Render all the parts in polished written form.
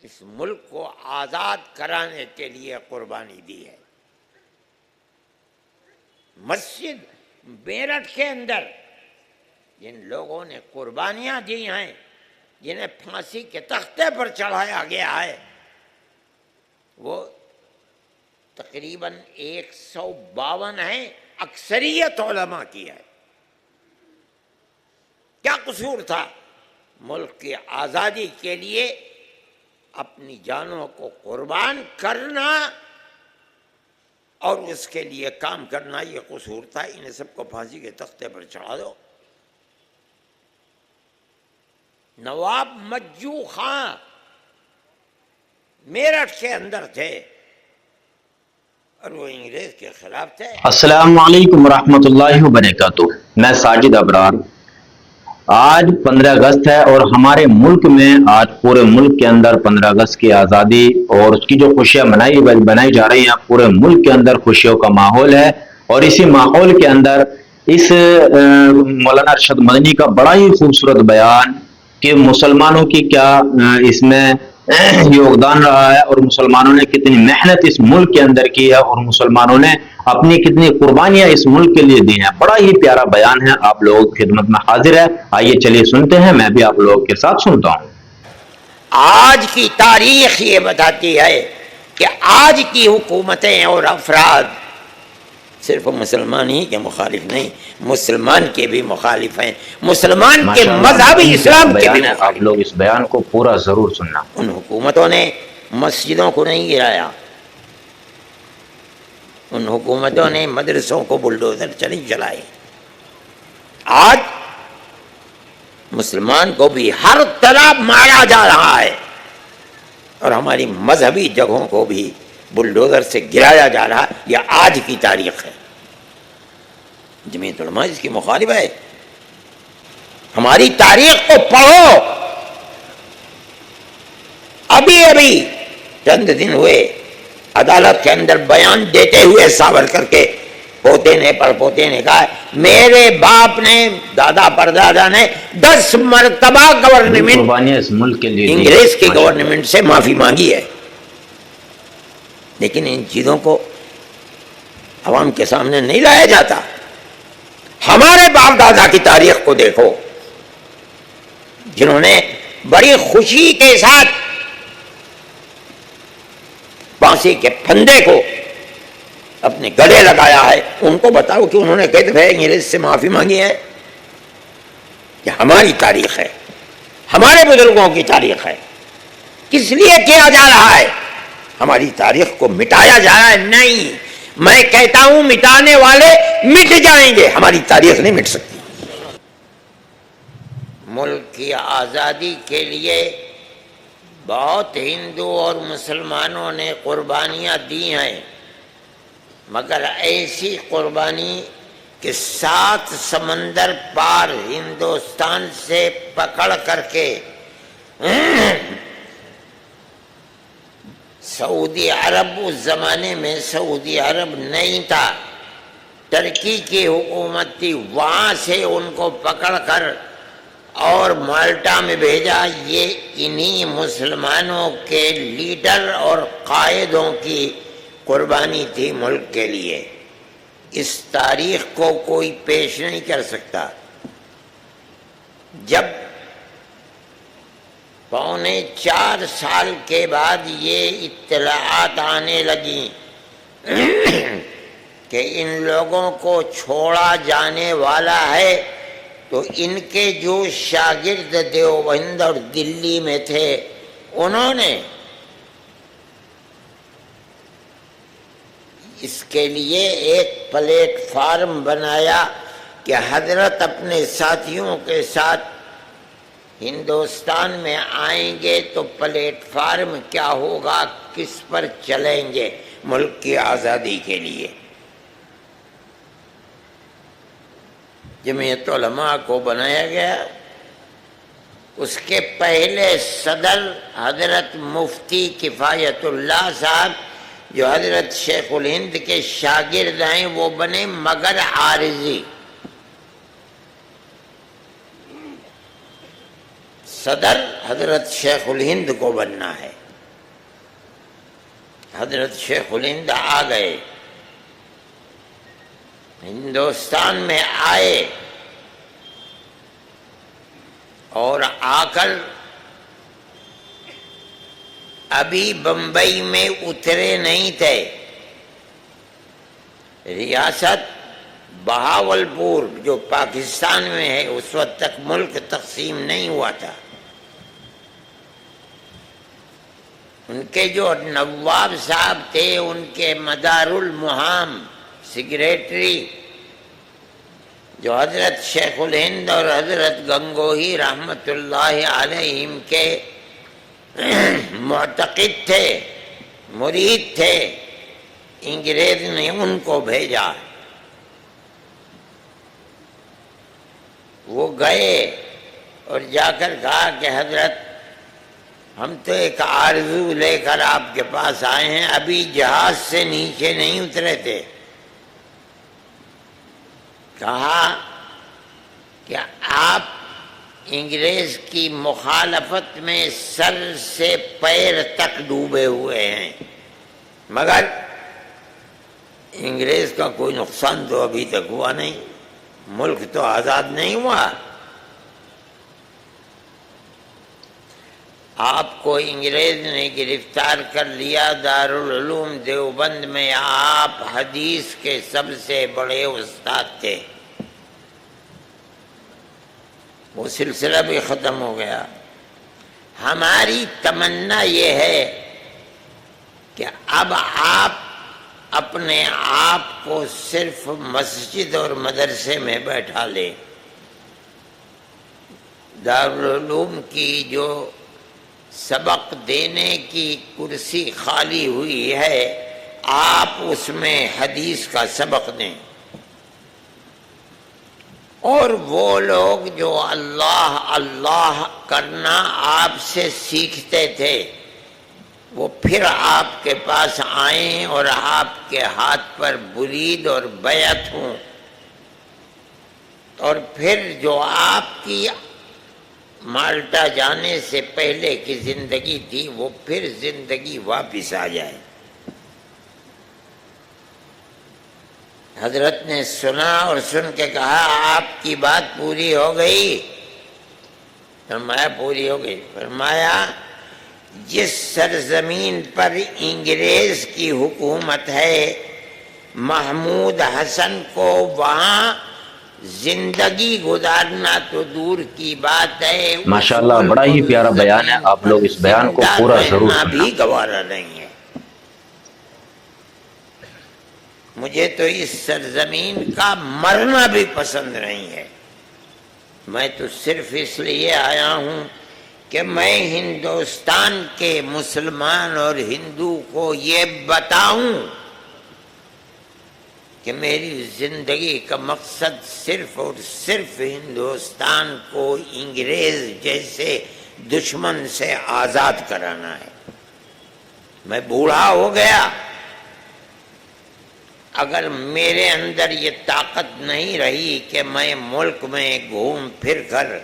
اس ملک کو آزاد کرانے کے لیے قربانی دی ہے۔ مسجد میرٹھ کے اندر جن لوگوں نے قربانیاں دی ہیں، جنہیں پھانسی کے تختے پر چڑھایا گیا ہے، وہ تقریباً 152 ہیں، اکثریت علماء کی ہے۔ کیا قصور تھا؟ ملک کی آزادی کے لیے اپنی جانوں کو قربان کرنا اور اس کے لیے کام کرنا، یہ قصور تھا۔ انہیں سب کو پھانسی کے تختے پر چڑھا دو۔ نواب مجو خان میرٹھ کے اندر تھے اور وہ انگریز کے خلاف تھے۔ السلام علیکم ورحمۃ اللہ وبرکاتہ۔ میں ساجد ابرار۔ آج 15 اگست ہے اور ہمارے ملک میں آج پورے ملک کے اندر 15 اگست کی آزادی اور اس کی جو خوشیاں منائی جا رہی ہیں، پورے ملک کے اندر خوشیوں کا ماحول ہے۔ اور اسی ماحول کے اندر اس مولانا ارشد مدنی کا بڑا ہی خوبصورت بیان کہ مسلمانوں کی کیا اس میں یوگدان رہا ہے اور مسلمانوں نے کتنی محنت اس ملک کے اندر کی ہے اور مسلمانوں نے اپنی کتنی قربانیاں اس ملک کے لیے دی ہیں، بڑا ہی پیارا بیان ہے، آپ لوگوں کی خدمت میں حاضر ہے۔ آئیے چلیے سنتے ہیں، میں بھی آپ لوگوں کے ساتھ سنتا ہوں۔ آج کی تاریخ یہ بتاتی ہے کہ آج کی حکومتیں اور افراد صرف مسلمان ہی کے مخالف نہیں، مسلمان کے بھی مخالف ہیں، مسلمان کے مذہبی اسلام کے بھی مخالف۔ آپ لوگ اس بیان کو پورا ضرور سننا۔ ان حکومتوں نے مسجدوں کو نہیں گرایا، ان حکومتوں نے مدرسوں کو بلڈوزر نہیں چلائے۔ آج مسلمان کو بھی ہر طرف مارا جا رہا ہے اور ہماری مذہبی جگہوں کو بھی بلڈوزر سے گرایا جا رہا ہے۔ یہ آج کی تاریخ ہے۔ جمعیت علماء اس کی مخالف ہے۔ ہماری تاریخ کو پڑھو۔ ابھی چند دن ہوئے عدالت کے اندر بیان دیتے ہوئے ساورکر کے پڑپوتے نے کہا میرے باپ نے، دادا پردادا نے 10 مرتبہ گورنمنٹ انگریز کی گورنمنٹ سے معافی مانگی ہے، لیکن ان چیزوں کو عوام کے سامنے نہیں لایا جاتا۔ ہمارے باپ دادا کی تاریخ کو دیکھو، جنہوں نے بڑی خوشی کے ساتھ پھانسی کے پھندے کو اپنے گلے لگایا ہے، ان کو بتاؤ کہ انہوں نے کئی دفعہ انگریز سے معافی مانگی ہے۔ کہ ہماری تاریخ ہے، ہمارے بزرگوں کی تاریخ ہے، کس لیے کیا جا رہا ہے؟ ہماری تاریخ کو مٹایا جا رہا ہے؟ نہیں، میں کہتا ہوں مٹانے والے مٹ جائیں گے، ہماری تاریخ نہیں مٹ سکتی۔ ملک کی آزادی کے لیے بہت ہندو اور مسلمانوں نے قربانیاں دی ہیں، مگر ایسی قربانی کہ 7 سمندر پار ہندوستان سے پکڑ کر کے سعودی عرب، اس زمانے میں سعودی عرب نہیں تھا، ترکی کی حکومت تھی، وہاں سے ان کو پکڑ کر اور مالٹا میں بھیجا۔ یہ انہی مسلمانوں کے لیڈر اور قائدوں کی قربانی تھی ملک کے لیے۔ اس تاریخ کو کوئی پیش نہیں کر سکتا۔ جب 4.25 سال کے بعد یہ اطلاعات آنے لگیں کہ ان لوگوں کو چھوڑا جانے والا ہے، تو ان کے جو شاگرد دیوبند اور دلی میں تھے، انہوں نے اس کے لیے ایک پلیٹ فارم بنایا کہ حضرت اپنے ساتھیوں کے ساتھ ہندوستان میں آئیں گے تو پلیٹ فارم کیا ہوگا، کس پر چلیں گے ملک کی آزادی کے لیے۔ جمعیت علماء کو بنایا گیا۔ اس کے پہلے صدر حضرت مفتی کفایت اللہ صاحب، جو حضرت شیخ الہند کے شاگرد ہیں، وہ بنے مگر عارضی۔ صدر حضرت شیخ الہند کو بننا ہے۔ حضرت شیخ الہند آ گئے، ہندوستان میں آئے اور آ کر ابھی بمبئی میں اترے نہیں تھے، ریاست بہاولپور جو پاکستان میں ہے اس وقت تک ملک تقسیم نہیں ہوا تھا، ان کے جو نواب صاحب تھے ان کے مدار المہام سیکریٹری جو حضرت شیخ الہند اور حضرت گنگوہی رحمت اللہ علیہم کے معتقد تھے، مرید تھے، انگریز نے ان کو بھیجا، وہ گئے اور جا کر کہا کہ حضرت ہم تو ایک آرزو لے کر آپ کے پاس آئے ہیں، ابھی جہاز سے نیچے نہیں اترے تھے، کہا کہ آپ انگریز کی مخالفت میں سر سے پیر تک ڈوبے ہوئے ہیں، مگر انگریز کا کوئی نقصان تو ابھی تک ہوا نہیں، ملک تو آزاد نہیں ہوا، آپ کو انگریز نے گرفتار کر لیا، دارالعلوم دیوبند میں آپ حدیث کے سب سے بڑے استاد تھے، وہ سلسلہ بھی ختم ہو گیا۔ ہماری تمنا یہ ہے کہ اب آپ اپنے آپ کو صرف مسجد اور مدرسے میں بیٹھا لیں، دارالعلوم کی جو سبق دینے کی کرسی خالی ہوئی ہے آپ اس میں حدیث کا سبق دیں، اور وہ لوگ جو اللہ اللہ کرنا آپ سے سیکھتے تھے وہ پھر آپ کے پاس آئیں اور آپ کے ہاتھ پر برید اور بیعت ہوں، اور پھر جو آپ کی مالٹا جانے سے پہلے کی زندگی تھی وہ پھر زندگی واپس آ جائے۔ حضرت نے سنا اور سن کے کہا آپ کی بات پوری ہو گئی؟ فرمایا پوری ہو گئی۔ فرمایا جس سرزمین پر انگریز کی حکومت ہے محمود حسن کو وہاں زندگی گزارنا تو دور کی بات ہے، ماشاءاللہ بڑا ہی پیارا بیان ہے، آپ لوگ اس بیان کو پورا ضرور سننا۔ بھی گوارا نہیں ہے، مجھے تو اس سرزمین کا مرنا بھی پسند نہیں ہے، میں تو صرف اس لیے آیا ہوں کہ میں ہندوستان کے مسلمان اور ہندو کو یہ بتاؤں کہ میری زندگی کا مقصد صرف اور صرف ہندوستان کو انگریز جیسے دشمن سے آزاد کرانا ہے۔ میں بوڑھا ہو گیا، اگر میرے اندر یہ طاقت نہیں رہی کہ میں ملک میں گھوم پھر کر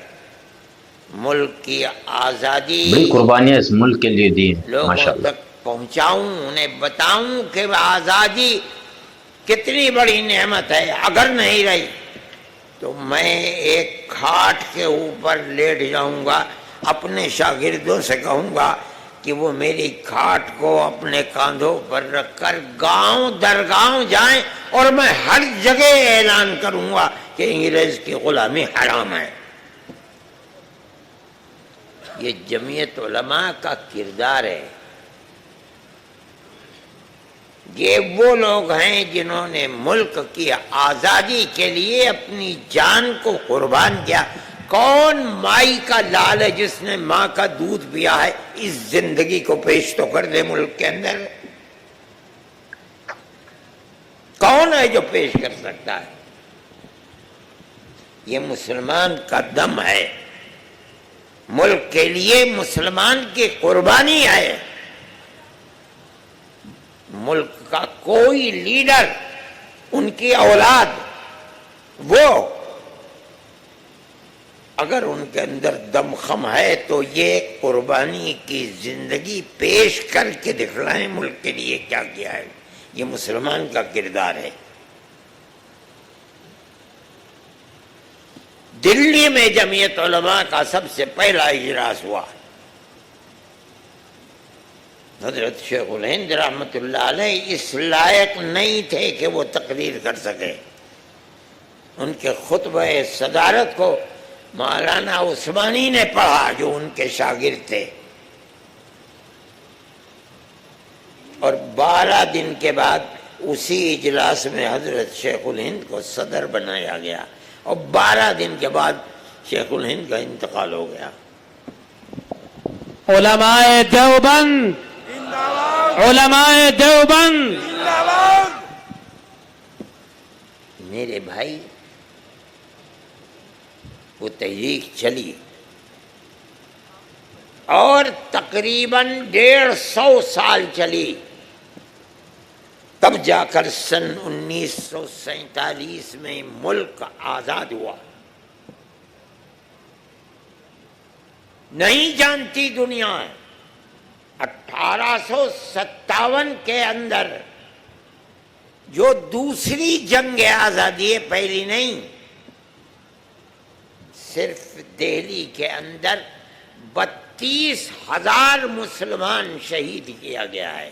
ملک کی آزادی بڑی قربانیاں اس ملک کے لیے دی لوگوں ماشاءاللہ، تک پہنچاؤں، انہیں بتاؤں کہ آزادی کتنی بڑی نعمت ہے، اگر نہیں رہی تو میں ایک کھاٹ کے اوپر لیٹ جاؤں گا، اپنے شاگردوں سے کہوں گا کہ وہ میری کھاٹ کو اپنے کاندھوں پر رکھ کر گاؤں در گاؤں جائیں، اور میں ہر جگہ اعلان کروں گا کہ انگریز کی غلامی حرام ہے۔ یہ جمعیت علماء کا کردار ہے، یہ وہ لوگ ہیں جنہوں نے ملک کی آزادی کے لیے اپنی جان کو قربان کیا۔ کون مائی کا لال ہے جس نے ماں کا دودھ پیا ہے؟ اس زندگی کو پیش تو کر دے ملک کے اندر، کون ہے جو پیش کر سکتا ہے؟ یہ مسلمان کا دم ہے، ملک کے لیے مسلمان کی قربانی ہے۔ ملک کا کوئی لیڈر، ان کی اولاد وہ اگر ان کے اندر دم خم ہے تو یہ قربانی کی زندگی پیش کر کے دکھلائیں ملک کے لیے کیا کیا ہے. یہ مسلمان کا کردار ہے. دلی میں جمعیت علماء کا سب سے پہلا اجلاس ہوا. حضرت شیخ الہند رحمۃ اللہ علیہ اس لائق نہیں تھے کہ وہ تقریر کر سکے. ان کے خطبہ صدارت کو مولانا عثمانی نے پڑھا جو ان کے شاگرد تھے، اور 12 دن کے بعد اسی اجلاس میں حضرت شیخ الہند کو صدر بنایا گیا، اور 12 دن کے بعد شیخ الہند کا انتقال ہو گیا. علماء دیوبند، علماء دیوبند. میرے بھائی، وہ تحریک چلی اور تقریباً 150 سال چلی. تب جا کر سن 1947 میں ملک آزاد ہوا. نہیں جانتی دنیا 1857 کے اندر جو دوسری جنگ آزادی ہے، پہلی نہیں، صرف دہلی کے اندر 32,000 مسلمان شہید کیا گیا ہے.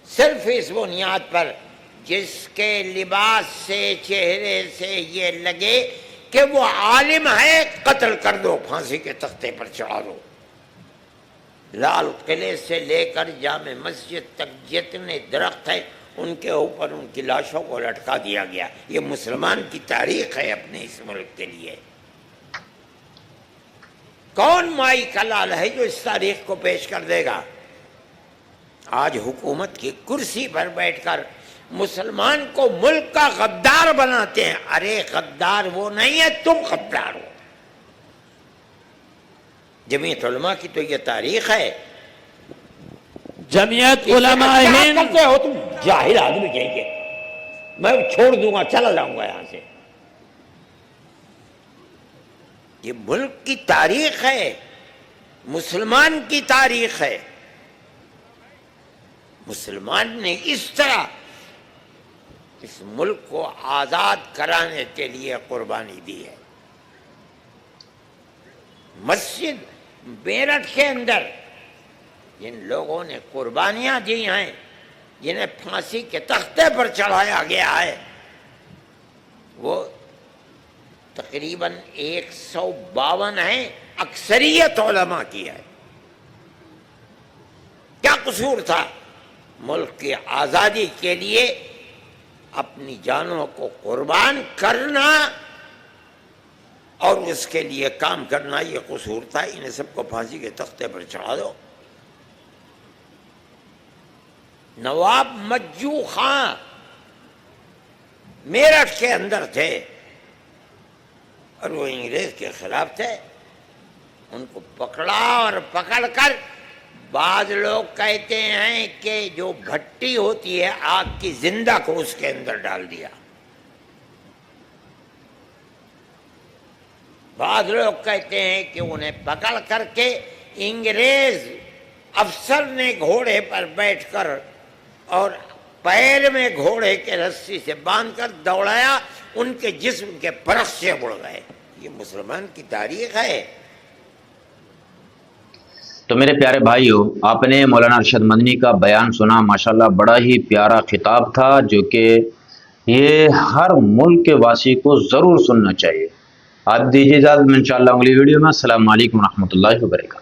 صرف اس بنیاد پر جس کے لباس سے، چہرے سے یہ لگے کہ وہ عالم ہے، قتل کر دو، پھانسی کے تختے پر چڑھا دو. لال قلعے سے لے کر جامع مسجد تک جتنے درخت ہیں ان کے اوپر ان کی لاشوں کو لٹکا دیا گیا. یہ مسلمان کی تاریخ ہے اپنے اس ملک کے لیے. کون مائی کا لال ہے جو اس تاریخ کو پیش کر دے گا؟ آج حکومت کی کرسی پر بیٹھ کر مسلمان کو ملک کا غدار بناتے ہیں. ارے غدار وہ نہیں ہے، تم غدار ہو. جمعیت علماء کی تو یہ تاریخ ہے. جمعیت علماء ہند. کرتے ہو تم جاہل آدمی کہیں گے. میں چھوڑ دوں گا، چلا جاؤں گا یہاں سے. یہ ملک کی تاریخ ہے، مسلمان کی تاریخ ہے. مسلمان نے اس طرح اس ملک کو آزاد کرانے کے لیے قربانی دی ہے. مسجد میرٹھ کے اندر جن لوگوں نے قربانیاں دی ہیں، جنہیں پھانسی کے تختے پر چڑھایا گیا ہے، وہ تقریباً 152 ہیں. اکثریت علماء کی ہے. کیا قصور تھا؟ ملک کی آزادی کے لیے اپنی جانوں کو قربان کرنا اور اس کے لیے کام کرنا، یہ قصور تھا. انہیں سب کو پھانسی کے تختے پر چڑھا دو. نواب مجو خان میرٹھ کے اندر تھے اور وہ انگریز کے خلاف تھے. ان کو پکڑا اور پکڑ کر بعض لوگ کہتے ہیں کہ جو بھٹی ہوتی ہے آگ کی، زندہ کو اس کے اندر ڈال دیا. بعض لوگ کہتے ہیں کہ انہیں پکڑ کر کے انگریز افسر نے گھوڑے پر بیٹھ کر اور پیر میں گھوڑے کے رسی سے باندھ کر دوڑایا، ان کے جسم کے پرخچے اڑ گئے. یہ مسلمان کی تاریخ ہے. تو میرے پیارے بھائیوں، آپ نے مولانا ارشد مدنی کا بیان سنا. ماشاءاللہ بڑا ہی پیارا خطاب تھا، جو کہ یہ ہر ملک کے واسی کو ضرور سننا چاہیے. آپ دیجیے اجازت، انشاءاللہ اگلی ویڈیو میں. السلام علیکم ورحمۃ اللہ وبرکاتہ.